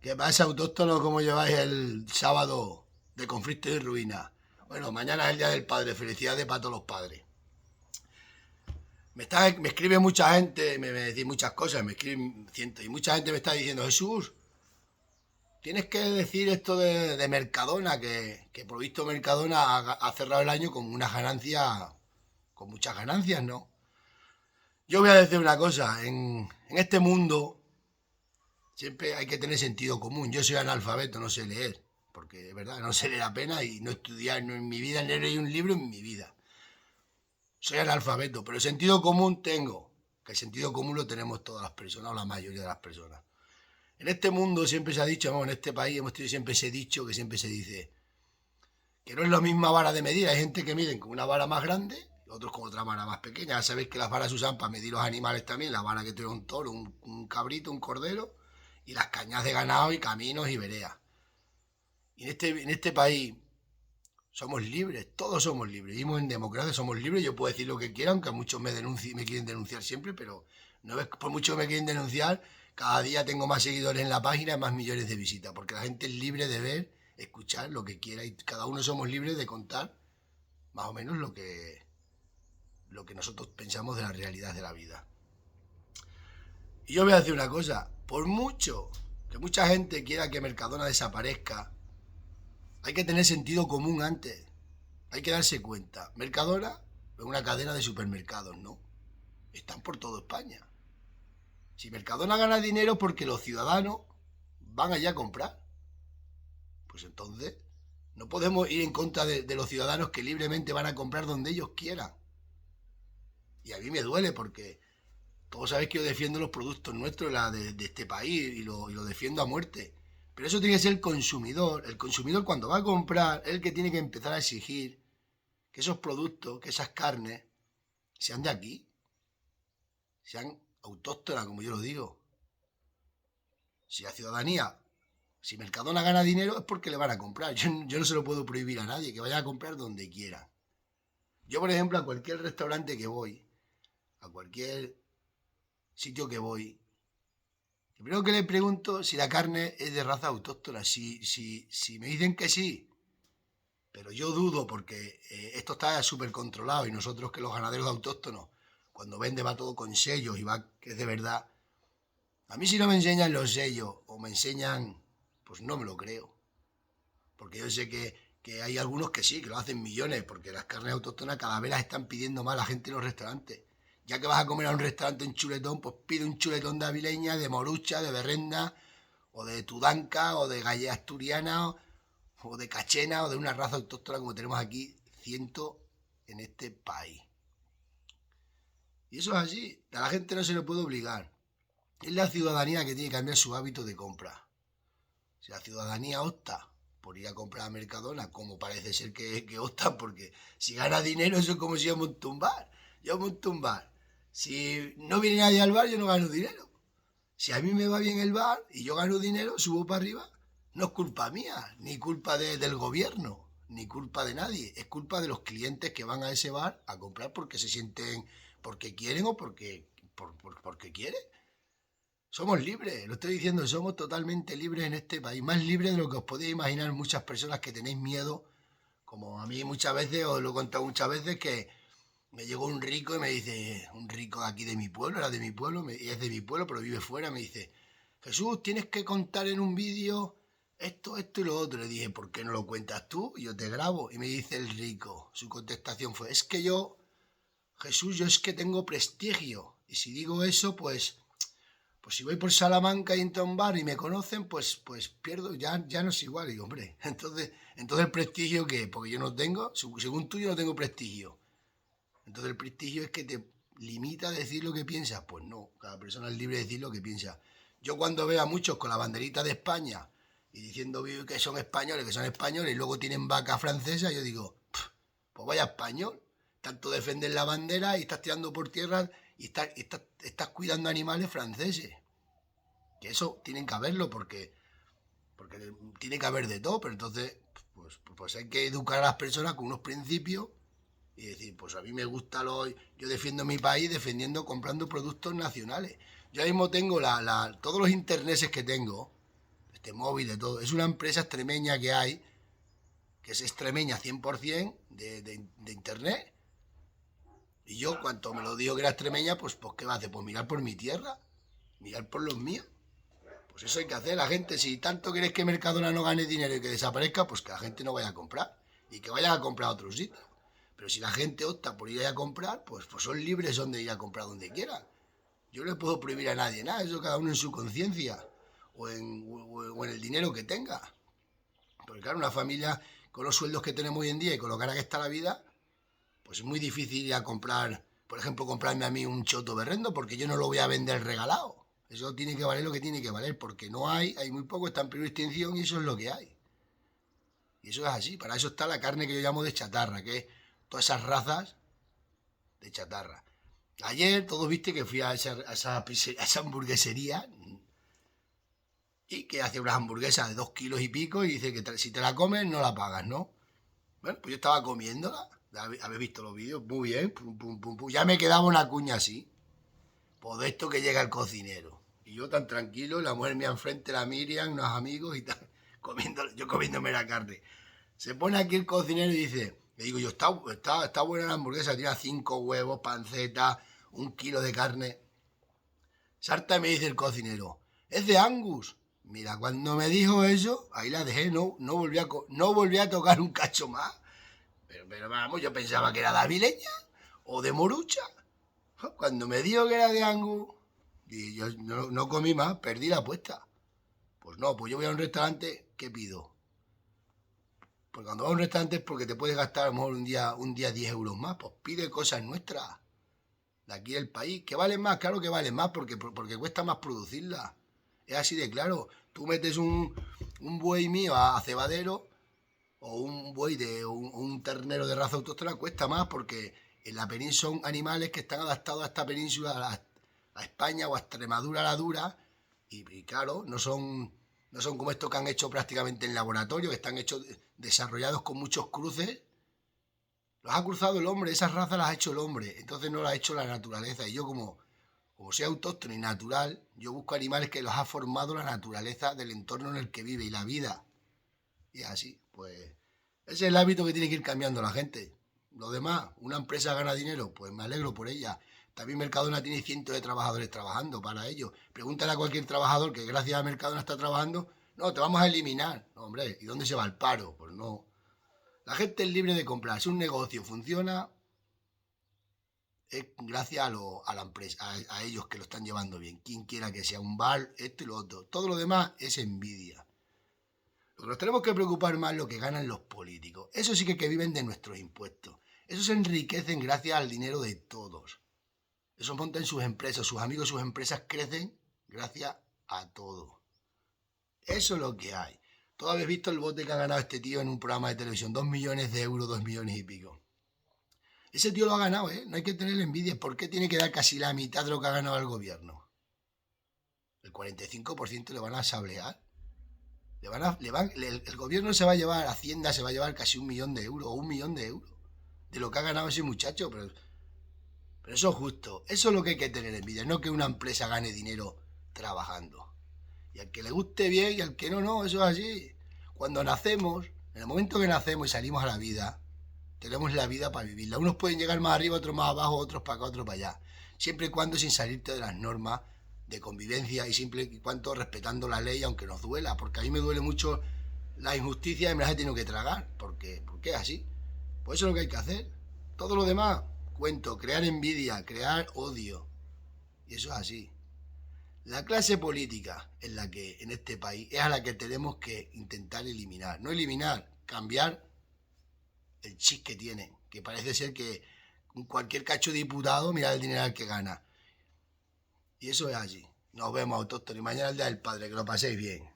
¿Qué pasa, autóctono? ¿Cómo lleváis el sábado de conflicto y ruina? Bueno, mañana es el Día del Padre. Felicidades para todos los padres. Me escribe mucha gente, me decís muchas cosas, me escriben cientos, y mucha gente me está diciendo, Jesús, tienes que decir esto de Mercadona, que por visto Mercadona ha cerrado el año con unas ganancias, con muchas ganancias, ¿no? Yo voy a decir una cosa, en este mundo siempre hay que tener sentido común. Yo soy analfabeto, no sé leer, porque es verdad, no sé leer apenas y no estudiar no en mi vida, no he leído un libro en mi vida. Soy analfabeto, pero sentido común tengo, que el sentido común lo tenemos todas las personas, o la mayoría de las personas. En este mundo siempre se ha dicho, en este país hemos tenido siempre ese dicho que siempre se dice, que no es la misma vara de medir. Hay gente que miden con una vara más grande y otros con otra vara más pequeña. Ya sabéis que las varas se usan para medir los animales también, la vara que tiene un toro, un cabrito, un cordero, y las cañas de ganado y caminos y veredas. Y en este país somos libres, todos somos libres. Vivimos en democracia, somos libres. Yo puedo decir lo que quiera, aunque muchos me quieren denunciar siempre, pero no ves, por mucho que me quieren denunciar, cada día tengo más seguidores en la página y más millones de visitas, porque la gente es libre de ver, escuchar lo que quiera y cada uno somos libres de contar más o menos lo que nosotros pensamos de la realidad de la vida. Y yo voy a decir una cosa, por mucho que mucha gente quiera que Mercadona desaparezca, hay que tener sentido común antes. Hay que darse cuenta. Mercadona es una cadena de supermercados, ¿no? Están por toda España. Si Mercadona gana dinero porque los ciudadanos van allá a comprar, pues entonces no podemos ir en contra de los ciudadanos que libremente van a comprar donde ellos quieran. Y a mí me duele porque todos sabéis que yo defiendo los productos nuestros de este país y lo defiendo a muerte. Pero eso tiene que ser el consumidor. El consumidor cuando va a comprar es el que tiene que empezar a exigir que esos productos, que esas carnes, sean de aquí, sean autóctonas, como yo lo digo. Si la ciudadanía, si Mercadona gana dinero es porque le van a comprar. Yo no se lo puedo prohibir a nadie, que vaya a comprar donde quiera. Yo, por ejemplo, a cualquier restaurante que voy, a cualquier sitio que voy, lo primero que le pregunto si la carne es de raza autóctona. Si me dicen que sí, pero yo dudo porque esto está súper controlado y nosotros que los ganaderos autóctonos, cuando vende va todo con sellos y va que es de verdad. A mí si no me enseñan los sellos o me enseñan, pues no me lo creo. Porque yo sé que hay algunos que sí, que lo hacen millones, porque las carnes autóctonas cada vez las están pidiendo más la gente en los restaurantes. Ya que vas a comer a un restaurante en chuletón, pues pide un chuletón de avileña, de morucha, de berrenda, o de tudanca, o de gallega asturiana, o de cachena, o de una raza autóctona como tenemos aquí cientos en este país. Y eso es así, a la gente no se le puede obligar. Es la ciudadanía que tiene que cambiar su hábito de compra. Si la ciudadanía opta por ir a comprar a Mercadona, como parece ser que opta, porque si gana dinero eso es como si yo monto un bar. Yo monto un bar. Si no viene nadie al bar, yo no gano dinero. Si a mí me va bien el bar y yo gano dinero, subo para arriba, no es culpa mía, ni culpa del gobierno, ni culpa de nadie. Es culpa de los clientes que van a ese bar a comprar porque se sienten, porque quieren o porque quieren. Somos libres, lo estoy diciendo, somos totalmente libres en este país, más libres de lo que os podéis imaginar muchas personas que tenéis miedo, como a mí muchas veces, os lo he contado muchas veces, que me llegó un rico y me dice, un rico de aquí de mi pueblo, era de mi pueblo, y es de mi pueblo, pero vive fuera, me dice, Jesús, tienes que contar en un vídeo esto y lo otro. Le dije, ¿por qué no lo cuentas tú? Y yo te grabo. Y me dice el rico, su contestación fue, es que yo, Jesús, yo es que tengo prestigio. Y si digo eso, pues si voy por Salamanca y entro a un bar y me conocen, pues pierdo, ya no es igual. Y digo, hombre, entonces el prestigio ¿qué? Porque yo no tengo, según tú yo no tengo prestigio. Entonces el prestigio es que te limita a decir lo que piensas. Pues no, cada persona es libre de decir lo que piensa. Yo cuando veo a muchos con la banderita de España y diciendo que son españoles y luego tienen vaca francesa, yo digo, pues vaya español, tanto defender la bandera y estás tirando por tierra y estás cuidando animales franceses. Que eso tienen que haberlo porque tiene que haber de todo, pero entonces pues hay que educar a las personas con unos principios y decir, pues a mí me gusta yo defiendo mi país defendiendo, comprando productos nacionales. Yo ahora mismo tengo todos los interneses que tengo, de móvil, de todo. Es una empresa extremeña que hay, que es extremeña 100% de internet. Y yo, cuando me lo dijo que era extremeña, pues ¿qué va a hacer? Pues mirar por mi tierra, mirar por los míos. Pues eso hay que hacer. La gente, si tanto queréis que Mercadona no gane dinero y que desaparezca, pues que la gente no vaya a comprar. Y que vayan a comprar a otro sitio. Pero si la gente opta por ir a comprar, pues son libres de ir a comprar donde quieran. Yo no le puedo prohibir a nadie nada, eso cada uno en su conciencia o en el dinero que tenga. Porque claro, una familia con los sueldos que tenemos hoy en día y con lo cara que está la vida, pues es muy difícil ir a comprar, por ejemplo, comprarme a mí un choto berrendo porque yo no lo voy a vender regalado. Eso tiene que valer lo que tiene que valer, porque no hay muy poco, está en peligro de extinción y eso es lo que hay. Y eso es así, para eso está la carne que yo llamo de chatarra, que es todas esas razas de chatarra. Ayer todos viste que fui a esa hamburguesería y que hace unas hamburguesas de 2 kilos y pico y dice que si te la comes no la pagas, ¿no? Bueno, pues yo estaba comiéndola, habéis visto los vídeos, muy bien, pum, pum, pum, pum. Ya me quedaba una cuña así, pues de esto que llega el cocinero. Y yo tan tranquilo, la mujer mía enfrente, la Miriam, unos amigos y tal, yo comiéndome la carne. Se pone aquí el cocinero y dice, le digo yo, está buena la hamburguesa, tiene 5 huevos, panceta, 1 kilo de carne. Sarta me dice el cocinero, es de Angus. Mira, cuando me dijo eso, ahí la dejé, no volví a tocar un cacho más. Pero vamos, yo pensaba que era de avileña o de morucha. Cuando me dijo que era de Angus, y yo no comí más, perdí la apuesta. Pues no, pues yo voy a un restaurante, ¿qué pido? Porque cuando vas a un restaurante es porque te puedes gastar a lo mejor un día 10 euros más. Pues pide cosas nuestras, de aquí del país, que valen más, claro que valen más, porque cuesta más producirlas. Es así de claro. Tú metes un buey mío a cebadero o un buey de un ternero de raza autóctona, cuesta más porque en la península son animales que están adaptados a esta península, a España o a Extremadura la dura, y claro, no son como estos que han hecho prácticamente en laboratorio, que están hechos desarrollados con muchos cruces. Los ha cruzado el hombre, esas razas las ha hecho el hombre, entonces no las ha hecho la naturaleza. Y yo como soy autóctono y natural, yo busco animales que los ha formado la naturaleza del entorno en el que vive y la vida. Y así, pues ese es el hábito que tiene que ir cambiando la gente. Lo demás, una empresa gana dinero, pues me alegro por ella. También Mercadona tiene cientos de trabajadores trabajando para ello. Pregúntale a cualquier trabajador que gracias a Mercadona está trabajando, no, te vamos a eliminar. No, hombre, ¿y dónde se va el paro? Pues no. La gente es libre de comprar. Si un negocio funciona, es gracias a la empresa, a ellos que lo están llevando bien. Quien quiera que sea un bar, esto y lo otro. Todo lo demás es envidia. Lo que nos tenemos que preocupar más es lo que ganan los políticos. Eso sí que viven de nuestros impuestos. Esos se enriquecen gracias al dinero de todos. Esos montan sus empresas, sus amigos, sus empresas crecen gracias a todo. Eso es lo que hay. Todos habéis visto el bote que ha ganado este tío en un programa de televisión. 2 millones de euros, 2 millones y pico. Ese tío lo ha ganado, ¿eh? No hay que tener envidia. ¿Por qué tiene que dar casi la mitad de lo que ha ganado el gobierno? El 45% le van a sablear. El gobierno se va a llevar, Hacienda se va a llevar casi 1 millón de euros o 1 millón de euros de lo que ha ganado ese muchacho. Pero eso es justo. Eso es lo que hay que tener envidia. No que una empresa gane dinero trabajando. Y al que le guste bien y al que no, no. Eso es así. Cuando nacemos, en el momento que nacemos y salimos a la vida, tenemos la vida para vivirla. Unos pueden llegar más arriba, otros más abajo, otros para acá, otros para allá. Siempre y cuando sin salirte de las normas de convivencia y siempre y cuando respetando la ley, aunque nos duela. Porque a mí me duele mucho la injusticia y me las he tenido que tragar. Porque es así. Pues eso es lo que hay que hacer. Todo lo demás, cuento, crear envidia, crear odio. Y eso es así. La clase política en este país es a la que tenemos que intentar eliminar. No eliminar, cambiar el chip que tienen, que parece ser que cualquier cacho diputado mira el dinero que gana. Y eso es así. Nos vemos, autóctonos, y mañana el día del padre, que lo paséis bien.